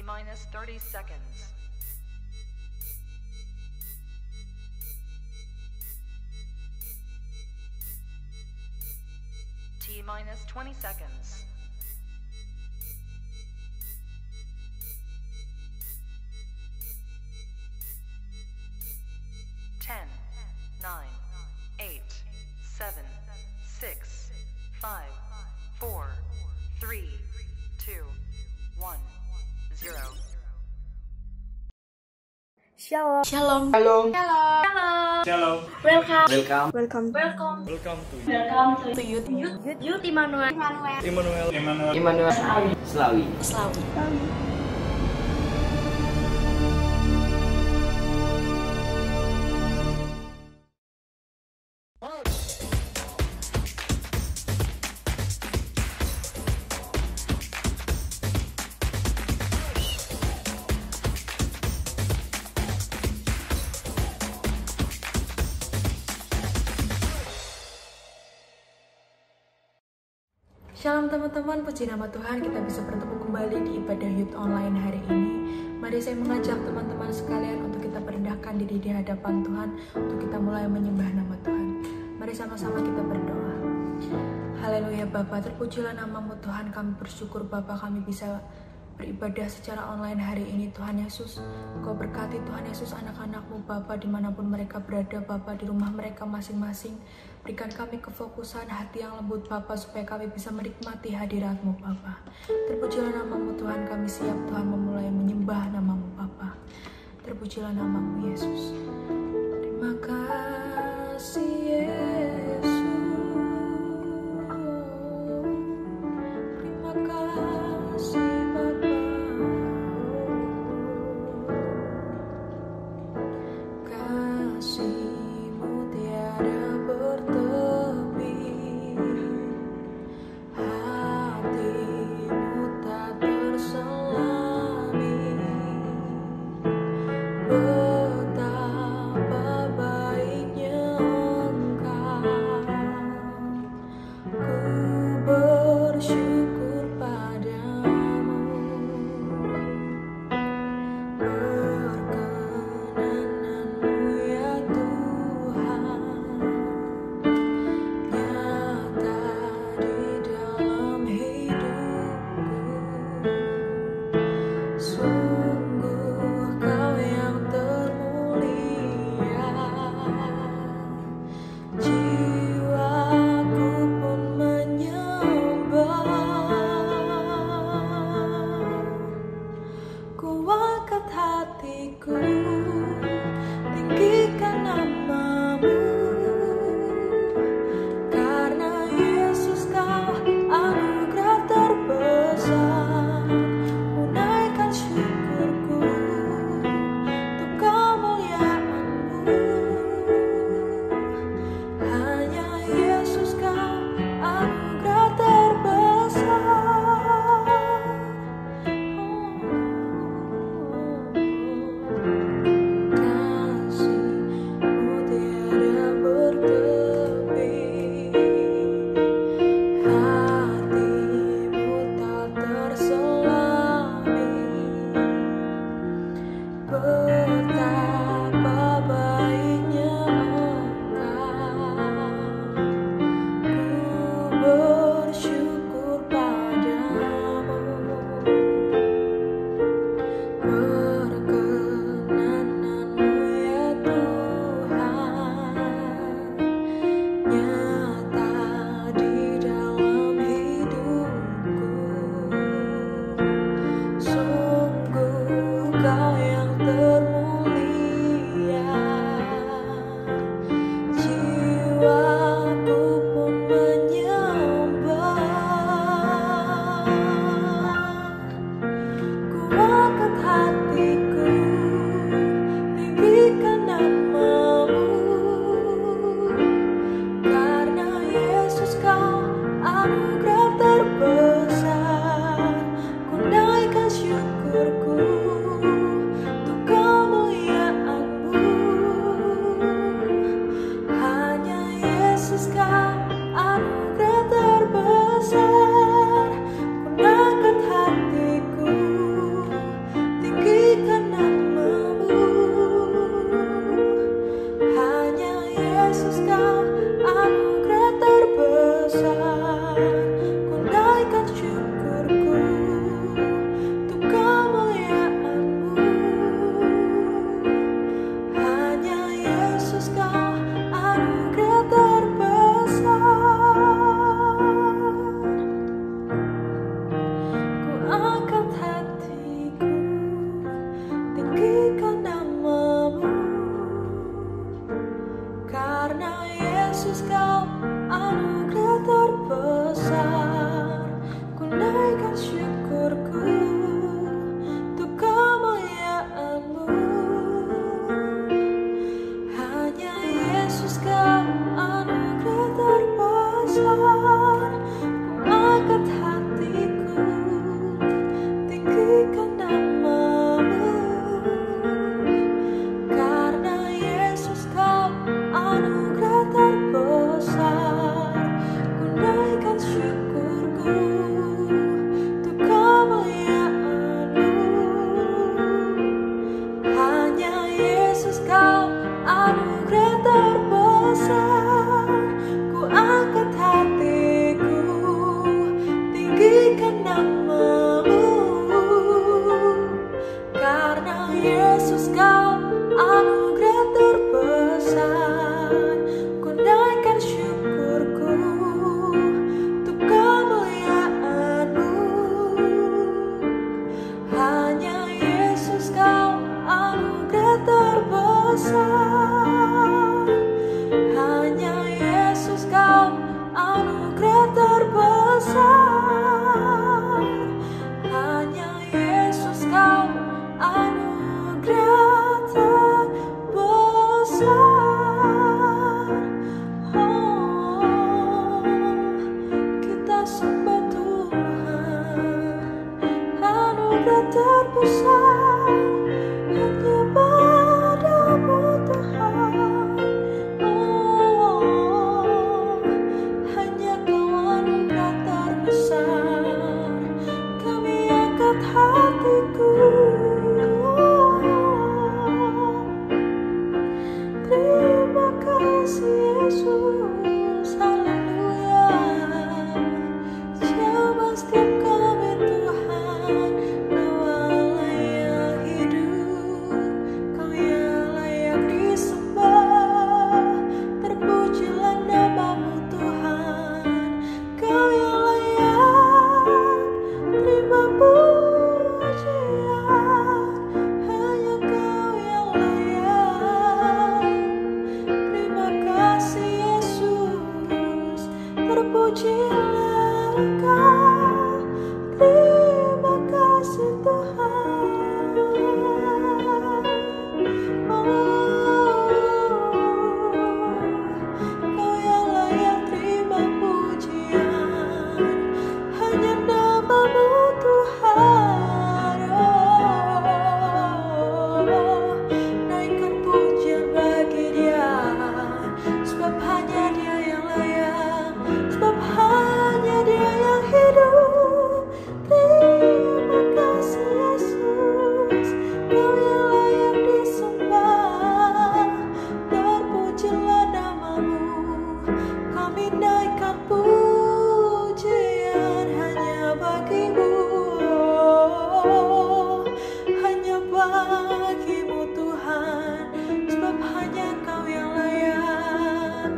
minus 30 seconds. T minus 20 seconds. Ten, 9, 8, 7, 6, 5, 4, 3, 2, 1, 0. Shalom. Shalom. Shalom. Shalom. Welcome. Welcome to Youth Immanuel. Selawi. Shalom teman-teman, puji nama Tuhan kita bisa bertemu kembali di ibadah Youth Online hari ini. Mari saya mengajak teman-teman sekalian untuk kita merendahkan diri di hadapan Tuhan, untuk kita mulai menyembah nama Tuhan. Mari sama-sama kita berdoa. Haleluya Bapa, terpujilah namamu Tuhan, kami bersyukur Bapa kami bisa beribadah secara online hari ini Tuhan Yesus. Kau berkati Tuhan Yesus anak-anakmu Bapa dimanapun mereka berada Bapa, di rumah mereka masing-masing. Berikan kami kefokusan hati yang lembut Bapa, supaya kami bisa menikmati hadirat-Mu Bapa. Terpujilah namamu Tuhan, kami siap Tuhan memulai menyembah namamu Bapa. Terpujilah namamu Yesus. Terima kasih Yesus. Terima kasih Bapa. Kasih-Mu tiada bertepi, hati-Mu tak terselami. Betapa baiknya Engkau, ku bersyukur padamu. Perkenanan-Mu ya Tuhan, nyata di dalam hidupku. Sungguh Kau yang termulia, jiwaku pun menyembah. Ku angkat hatiku, tinggikan namamu, karena Yesus Kau anugerah terbesar. Ku naikkan syukurku untuk kemuliaan-Mu. Hanya Yesus Kau anugerah terbesar. Kasih-Mu tiada bertepi, hati-Mu tak terselami. Betapa baiknya Engkau, ku bersyukur padamu. Perkenanan-Mu ya Tuhan, nyata di dalam hidupku. Sungguh Kau yang termulia, jiwaku pun menyembah. Ku angkat hati anugerah terbesar. Oh, kita sembah Tuhan, anugerah terbesar hanya padamu Tuhan. Oh, hanya Kau anugerah terbesar. Kami angkat hatiku, terima kasih Yesus, haleluya. Jamah setiap kami Tuhan, Kau Allah yang hidup, Kau yang layak disembah. Terpujilah nama-Mu Tuhan, Kau yang layak terima pujian. Hanya Kau yang layak. Terima kasih Yesus, terpujilah Engkau. Terima kasih Tuhan. Oh, Kau yang layak terima pujian. Hanya nama-Mu Tuhan. Oh, naikkan pujian bagi Dia, sebab hanya Dia yang layak, sebab hanya Dia yang hidup. Terima kasih Yesus, Kau yang layak disembah. Terpujilah nama-Mu, kami naikkan pujian hanya bagi-Mu. Oh, hanya bagi-Mu Tuhan, sebab hanya Kau yang layak.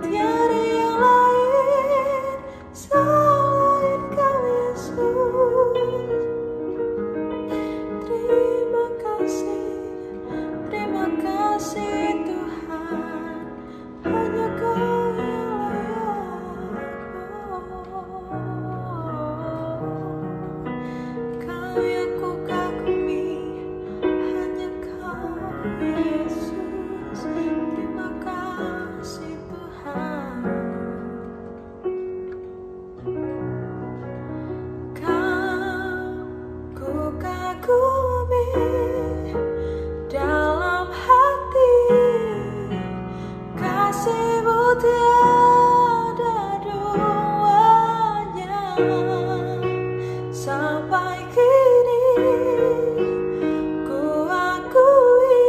Tiada yang lain selain Kau Yesus. Terima kasih Tuhan, hanya Kau yang layak. Kau yang ku kagumi, hanya Kau Yesus. Terima kasih Tuhan. Kau ku kagumi dalam hati, kasih-Mu tiada duanya. Sampai kini ku akui,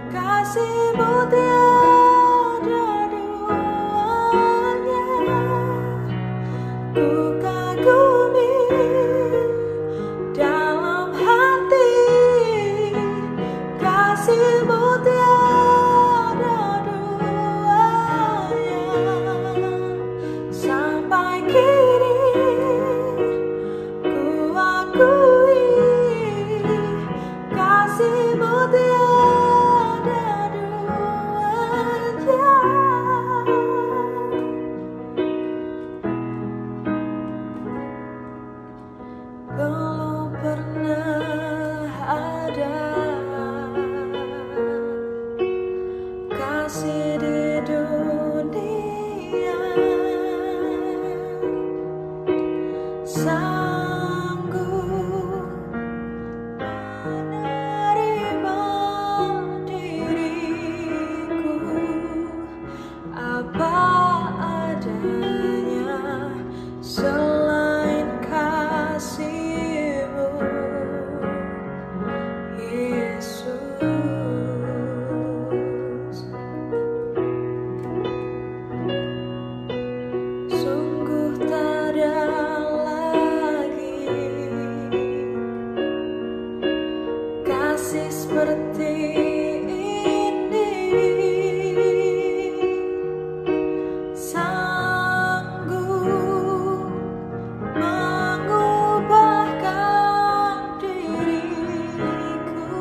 kasih-Mu tiada duanya. Ku kagumi dalam hati, kasih-Mu tiada duanya. Sampai kini ku akui, kasih-Mu tiada duanya. Belum pernah ada kasih di dunia sanggup menerima diriku apa adanya. Selain kasih-Mu Yesus, sungguh tak ada lagi kasih seperti ini, sanggup mengubahkan diriku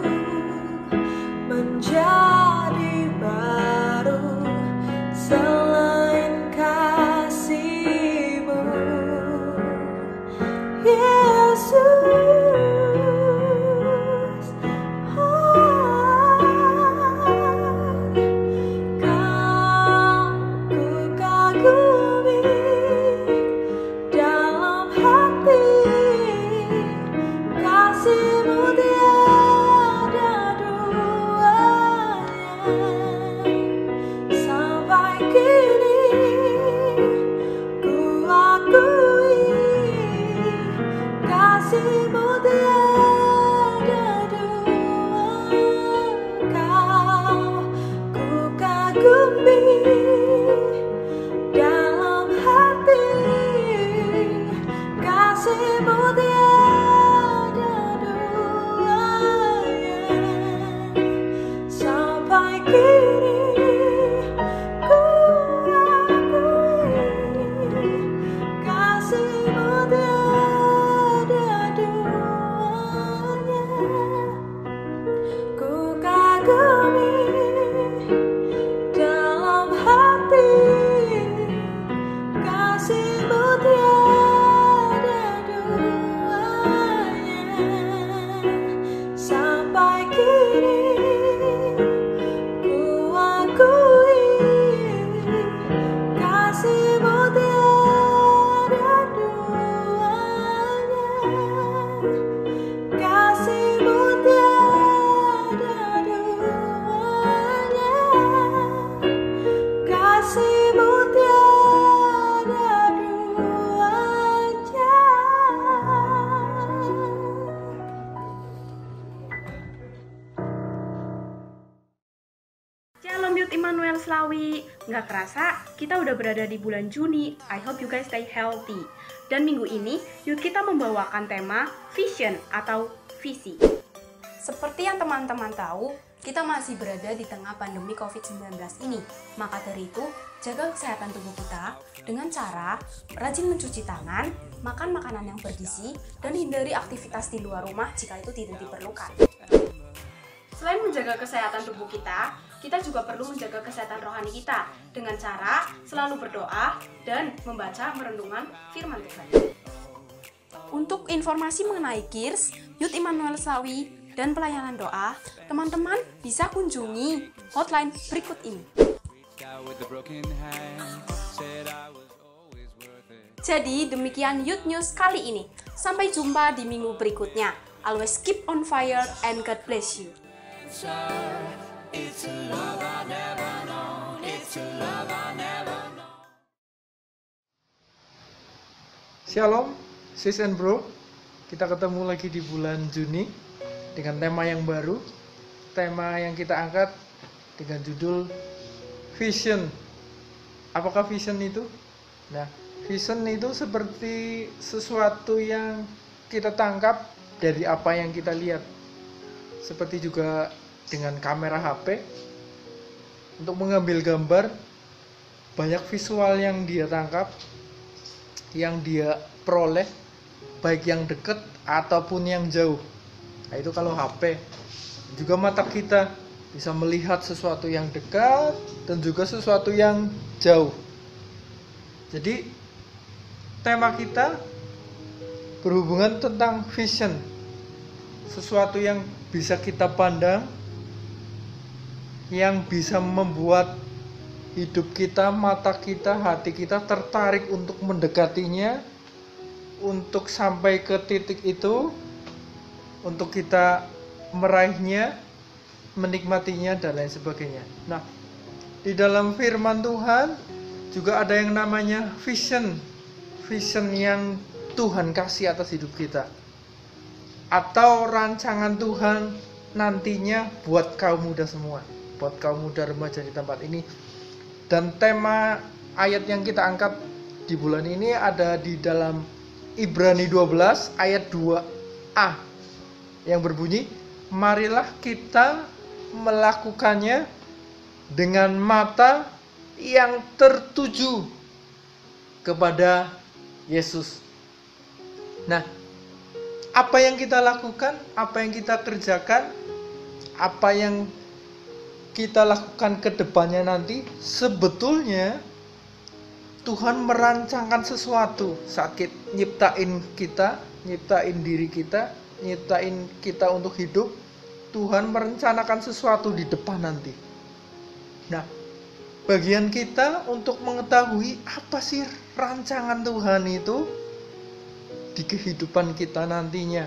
menjadi baru. Selain kasih-Mu Yesus, kasih-Mu tiada duanya. Sampai kini ku akui kasih-Mu tiada dua. Kau ku kagumi dalam hati, kasih-Mu tiada duanya. Sampai kini ku akui kasih-Mu tiada duanya. Ku kagumi dalam hati, kasih-Mu tiada duanya. Sampai kini ku akui kasih-Mu tiada duanya. Kasih-Mu tiada duanya. Kasih-Mu tiada duanya. Shalom Youth Immanuel Slawi. Nggak kerasa, kita udah berada di bulan Juni. I hope you guys stay healthy. Dan minggu ini, Youth kita membawakan tema Vision atau visi. Seperti yang teman-teman tahu, kita masih berada di tengah pandemi COVID-19 ini. Maka dari itu, jaga kesehatan tubuh kita dengan cara rajin mencuci tangan, makan makanan yang bergizi, dan hindari aktivitas di luar rumah jika itu tidak diperlukan. Selain menjaga kesehatan tubuh kita juga perlu menjaga kesehatan rohani kita dengan cara selalu berdoa dan membaca merenungan firman Tuhan. Untuk informasi mengenai KIRS, Youth Immanuel Slawi, dan pelayanan doa, teman-teman bisa kunjungi hotline berikut ini. Jadi demikian Youth News kali ini. Sampai jumpa di minggu berikutnya. Always keep on fire and God bless you. Shalom, sis and bro. Kita ketemu lagi di bulan Juni dengan tema yang baru. Tema yang kita angkat dengan judul Vision. Apakah vision itu? Nah, vision itu seperti sesuatu yang kita tangkap dari apa yang kita lihat. Seperti juga dengan kamera HP, untuk mengambil gambar, banyak visual yang dia tangkap, yang dia peroleh, baik yang dekat ataupun yang jauh. Nah, itu kalau HP. Juga mata kita bisa melihat sesuatu yang dekat dan juga sesuatu yang jauh. Jadi tema kita berhubungan tentang vision, sesuatu yang bisa kita pandang, yang bisa membuat hidup kita, mata kita, hati kita tertarik untuk mendekatinya, untuk sampai ke titik itu, untuk kita meraihnya, menikmatinya, dan lain sebagainya. Nah, di dalam firman Tuhan juga ada yang namanya vision yang Tuhan kasih atas hidup kita, atau rancangan Tuhan nantinya buat kaum muda semua, buat kaum muda remaja di tempat ini. Dan tema ayat yang kita angkat di bulan ini ada di dalam Ibrani 12 ayat 2a yang berbunyi, marilah kita melakukannya dengan mata yang tertuju kepada Yesus. Nah, apa yang kita lakukan, apa yang kita kerjakan, apa yang kita lakukan ke depannya nanti, sebetulnya Tuhan merancangkan sesuatu saat nyiptain kita, nyiptain diri kita, nyiptain kita untuk hidup. Tuhan merencanakan sesuatu di depan nanti. Nah, bagian kita untuk mengetahui apa sih rancangan Tuhan itu di kehidupan kita nantinya.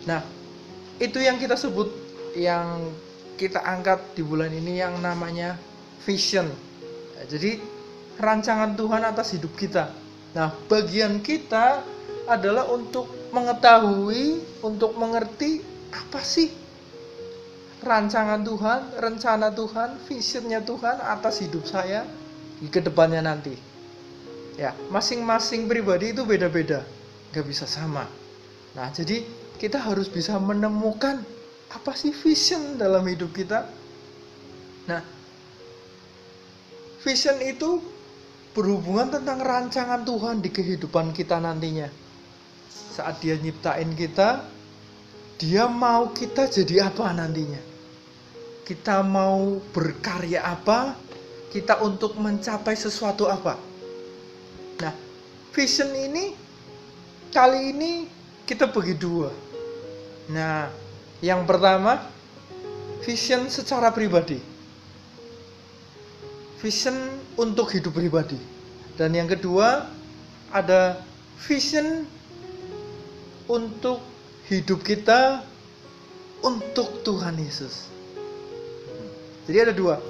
Nah, itu yang kita sebut, yang kita angkat di bulan ini yang namanya vision. Ya, jadi rancangan Tuhan atas hidup kita. Nah, bagian kita adalah untuk mengetahui, untuk mengerti apa sih rancangan Tuhan, rencana Tuhan, visionnya Tuhan atas hidup saya di kedepannya nanti. Ya, masing-masing pribadi itu beda-beda, gak bisa sama. Nah, jadi kita harus bisa menemukan apa sih vision dalam hidup kita. Nah, vision itu berhubungan tentang rancangan Tuhan di kehidupan kita nantinya. Saat Dia nyiptain kita, Dia mau kita jadi apa nantinya. Kita mau berkarya apa, kita untuk mencapai sesuatu apa. Nah, vision ini kali ini kita bagi dua. Nah, yang pertama, vision secara pribadi. Vision untuk hidup pribadi. Dan yang kedua, ada vision untuk hidup kita untuk Tuhan Yesus. Jadi ada dua.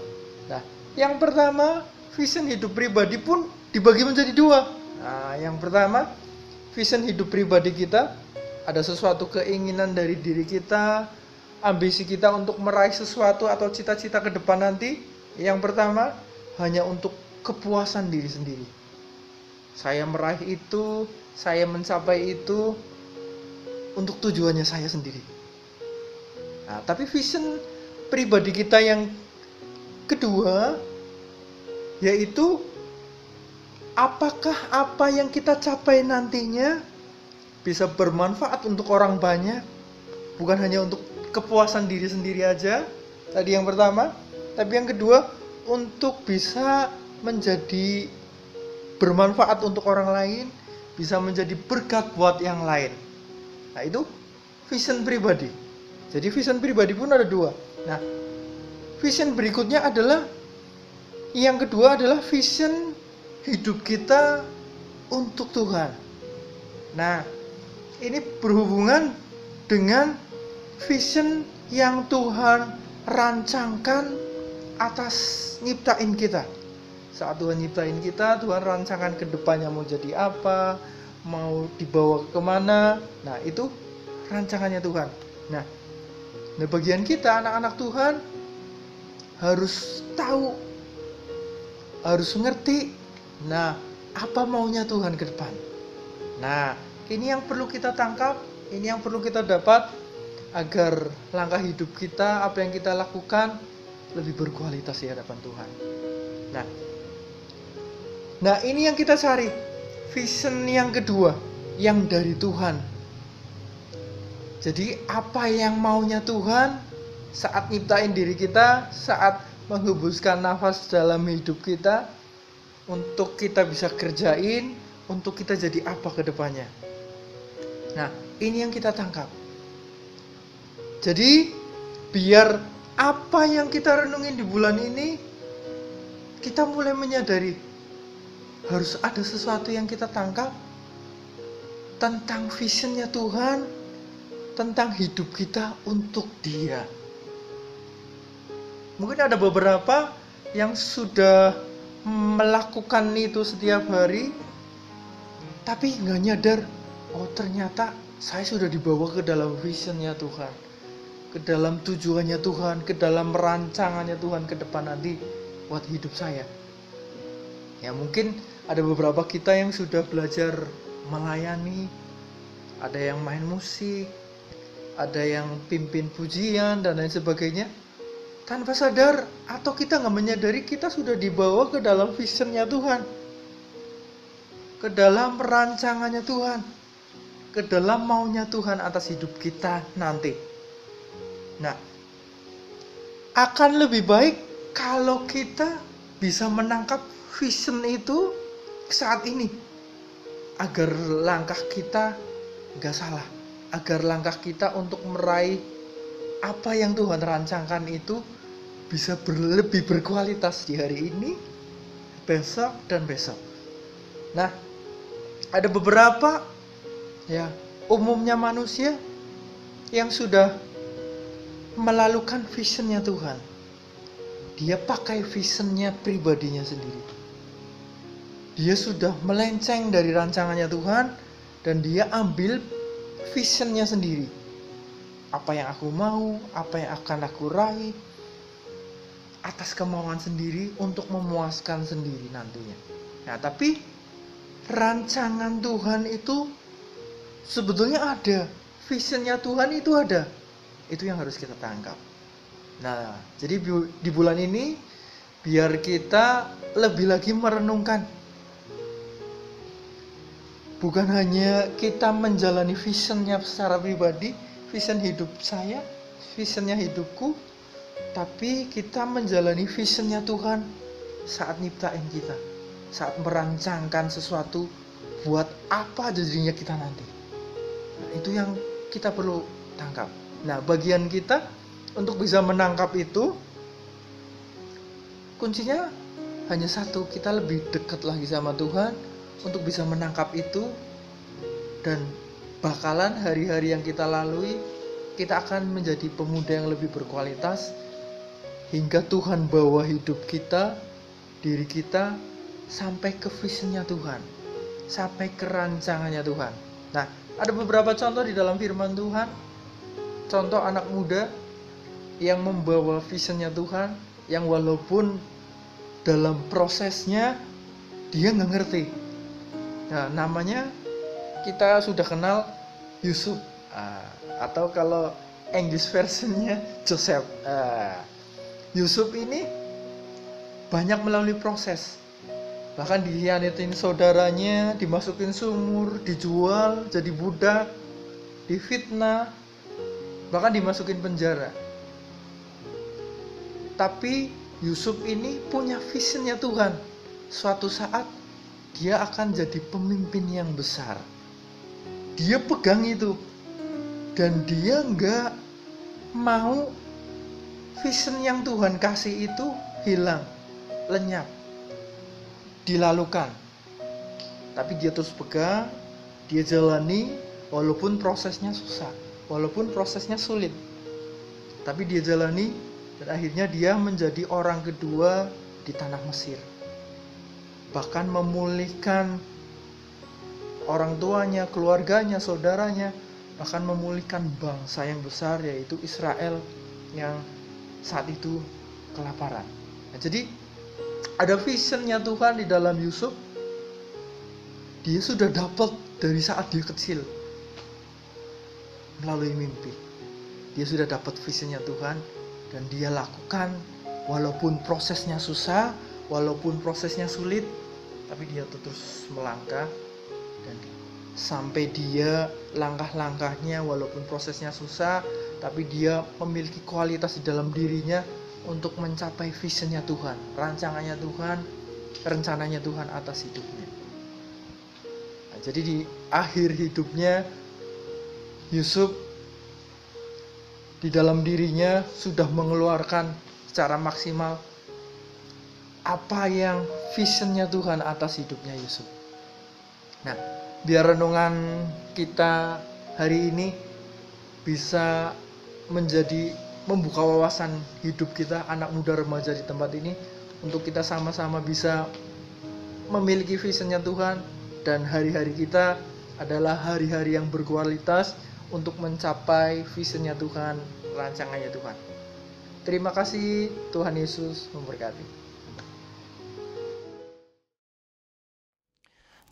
Nah, yang pertama, vision hidup pribadi pun dibagi menjadi dua. Nah, yang pertama, vision hidup pribadi kita, ada sesuatu keinginan dari diri kita, ambisi kita untuk meraih sesuatu atau cita-cita ke depan nanti. Yang pertama, hanya untuk kepuasan diri sendiri. Saya meraih itu, saya mencapai itu untuk tujuannya saya sendiri. Nah, tapi vision pribadi kita yang kedua, yaitu apakah apa yang kita capai nantinya bisa bermanfaat untuk orang banyak, bukan hanya untuk kepuasan diri sendiri aja. Tadi yang pertama, tapi yang kedua, untuk bisa menjadi bermanfaat untuk orang lain, bisa menjadi berkat buat yang lain. Nah, itu vision pribadi. Jadi vision pribadi pun ada dua. Nah, vision berikutnya adalah, yang kedua adalah vision hidup kita untuk Tuhan. Nah, ini berhubungan dengan vision yang Tuhan rancangkan atas nyiptain kita. Saat Tuhan nyiptain kita, Tuhan rancangkan ke depannya mau jadi apa, mau dibawa kemana. Nah, itu rancangannya Tuhan. Nah, bagian kita anak-anak Tuhan harus tahu, harus ngerti, nah, apa maunya Tuhan ke depan. Nah, ini yang perlu kita tangkap, ini yang perlu kita dapat, agar langkah hidup kita, apa yang kita lakukan lebih berkualitas di hadapan Tuhan. Nah, ini yang kita cari, vision yang kedua, yang dari Tuhan. Jadi apa yang maunya Tuhan saat nyiptain diri kita, saat menghembuskan nafas dalam hidup kita, untuk kita bisa kerjain, untuk kita jadi apa ke depannya. Nah, ini yang kita tangkap. Jadi biar apa yang kita renungin di bulan ini, kita mulai menyadari harus ada sesuatu yang kita tangkap tentang visionnya Tuhan, tentang hidup kita untuk Dia. Mungkin ada beberapa yang sudah melakukan itu setiap hari, tapi nggak nyadar, oh ternyata saya sudah dibawa ke dalam visionnya Tuhan, ke dalam tujuannya Tuhan, ke dalam rancangannya Tuhan ke depan nanti buat hidup saya. Ya, mungkin ada beberapa kita yang sudah belajar melayani, ada yang main musik, ada yang pimpin pujian dan lain sebagainya. Tanpa sadar atau kita nggak menyadari, kita sudah dibawa ke dalam visionnya Tuhan, ke dalam rancangannya Tuhan, ke dalam maunya Tuhan atas hidup kita nanti. Nah, akan lebih baik kalau kita bisa menangkap vision itu saat ini, agar langkah kita nggak salah, agar langkah kita untuk meraih apa yang Tuhan rancangkan itu bisa lebih berkualitas di hari ini, besok, dan besok. Nah, ada beberapa, ya, umumnya manusia yang sudah melalukan visionnya Tuhan. Dia pakai visionnya pribadinya sendiri. Dia sudah melenceng dari rancangannya Tuhan dan dia ambil visionnya sendiri. Apa yang aku mau, apa yang akan aku raih atas kemauan sendiri untuk memuaskan sendiri nantinya. Nah, tapi rancangan Tuhan itu sebetulnya ada. Visionnya Tuhan itu ada. Itu yang harus kita tangkap. Nah, jadi di bulan ini biar kita lebih lagi merenungkan. Bukan hanya kita menjalani visionnya secara pribadi, vision hidup saya, visionnya hidupku, tapi kita menjalani visionnya Tuhan saat nyiptain kita, saat merancangkan sesuatu buat apa jadinya kita nanti. Nah, itu yang kita perlu tangkap. Nah, bagian kita untuk bisa menangkap itu, kuncinya hanya satu, kita lebih dekat lagi sama Tuhan untuk bisa menangkap itu. Dan bakalan hari-hari yang kita lalui, kita akan menjadi pemuda yang lebih berkualitas, hingga Tuhan bawa hidup kita, diri kita, sampai ke visionnya Tuhan, sampai ke rancangannya Tuhan. Nah, ada beberapa contoh di dalam firman Tuhan. Contoh anak muda yang membawa visionnya Tuhan, yang walaupun dalam prosesnya dia nggak ngerti. Nah, namanya kita sudah kenal Yusuf, atau kalau English versionnya Joseph. Yusuf ini banyak melalui proses. Bahkan dikhianatin saudaranya, dimasukin sumur, dijual jadi budak, difitnah, bahkan dimasukin penjara. Tapi Yusuf ini punya visionnya Tuhan. Suatu saat dia akan jadi pemimpin yang besar. Dia pegang itu. Dan dia nggak mau vision yang Tuhan kasih itu hilang, lenyap, dilalukan. Tapi dia terus pegang, dia jalani walaupun prosesnya susah, walaupun prosesnya sulit. Tapi dia jalani dan akhirnya dia menjadi orang kedua di tanah Mesir. Bahkan memulihkan orang tuanya, keluarganya, saudaranya, bahkan memulihkan bangsa yang besar yaitu Israel yang saat itu kelaparan. Nah, jadi ada visionnya Tuhan di dalam Yusuf. Dia sudah dapat dari saat dia kecil melalui mimpi. Dia sudah dapat visionnya Tuhan dan dia lakukan walaupun prosesnya susah, walaupun prosesnya sulit, tapi dia terus melangkah dan sampai dia langkah-langkahnya walaupun prosesnya susah, tapi dia memiliki kualitas di dalam dirinya untuk mencapai visionnya Tuhan, rancangannya Tuhan, rencananya Tuhan atas hidupnya. Nah, jadi di akhir hidupnya Yusuf di dalam dirinya sudah mengeluarkan secara maksimal apa yang visionnya Tuhan atas hidupnya Yusuf. Nah, biar renungan kita hari ini bisa membuka wawasan hidup kita, anak muda remaja di tempat ini, untuk kita sama-sama bisa memiliki visionnya Tuhan, dan hari-hari kita adalah hari-hari yang berkualitas untuk mencapai visionnya Tuhan, rancangannya Tuhan. Terima kasih, Tuhan Yesus memberkati.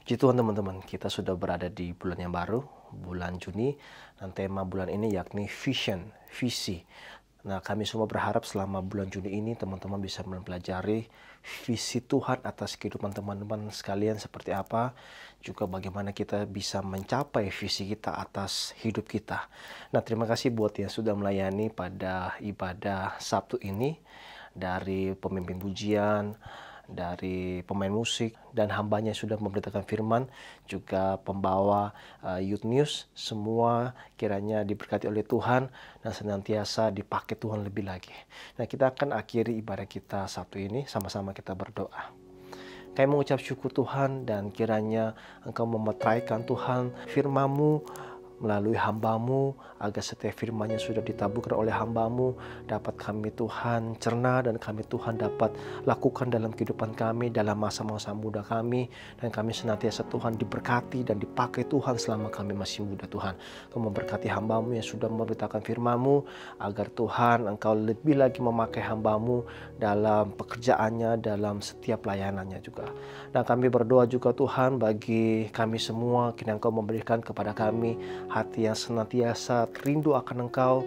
Puji Tuhan teman-teman, kita sudah berada di bulan yang baru, bulan Juni, dan tema bulan ini yakni vision, visi. Nah, kami semua berharap selama bulan Juni ini teman-teman bisa mempelajari visi Tuhan atas kehidupan teman-teman sekalian seperti apa, juga bagaimana kita bisa mencapai visi kita atas hidup kita. Nah, terima kasih buat yang sudah melayani pada ibadah Sabtu ini, dari pemimpin pujian, dari pemain musik, dan hambanya sudah memberitakan firman, juga pembawa Youth News, semua kiranya diberkati oleh Tuhan dan senantiasa dipakai Tuhan lebih lagi. Nah, kita akan akhiri ibadah kita Sabtu ini, sama-sama kita berdoa. Kami mengucap syukur Tuhan, dan kiranya Engkau memeteraikan Tuhan firman-Mu melalui hamba-Mu, agar setiap firman yang sudah ditaburkan oleh hamba-Mu dapat kami Tuhan cerna, dan kami Tuhan dapat lakukan dalam kehidupan kami, dalam masa-masa muda kami, dan kami senantiasa Tuhan diberkati dan dipakai Tuhan selama kami masih muda Tuhan. Kau memberkati hamba-Mu yang sudah memberitakan firman-Mu, agar Tuhan Engkau lebih lagi memakai hamba-Mu dalam pekerjaannya, dalam setiap layanannya juga. Dan kami berdoa juga Tuhan bagi kami semua, kini Engkau memberikan kepada kami hati yang senantiasa rindu akan Engkau,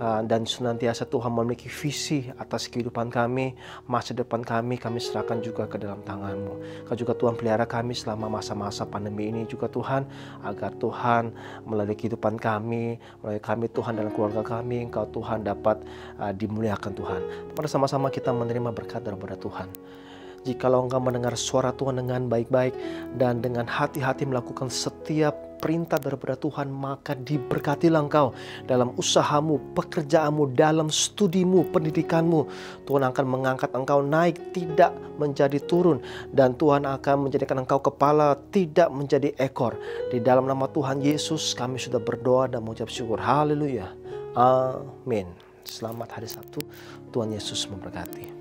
dan senantiasa Tuhan memiliki visi atas kehidupan kami, masa depan kami serahkan juga ke dalam tangan-Mu. Kau juga Tuhan pelihara kami selama masa-masa pandemi ini juga Tuhan, agar Tuhan melalui kehidupan kami, melalui kami Tuhan dalam keluarga kami, Engkau Tuhan dapat dimuliakan Tuhan. Pada sama-sama kita menerima berkat daripada Tuhan. Jikalau engkau mendengar suara Tuhan dengan baik-baik dan dengan hati-hati melakukan setiap perintah daripada Tuhan, maka diberkatilah engkau dalam usahamu, pekerjaanmu, dalam studimu, pendidikanmu. Tuhan akan mengangkat engkau naik, tidak menjadi turun, dan Tuhan akan menjadikan engkau kepala, tidak menjadi ekor. Di dalam nama Tuhan Yesus kami sudah berdoa dan mengucap syukur. Haleluya. Amin. Selamat hari Sabtu. Tuhan Yesus memberkati.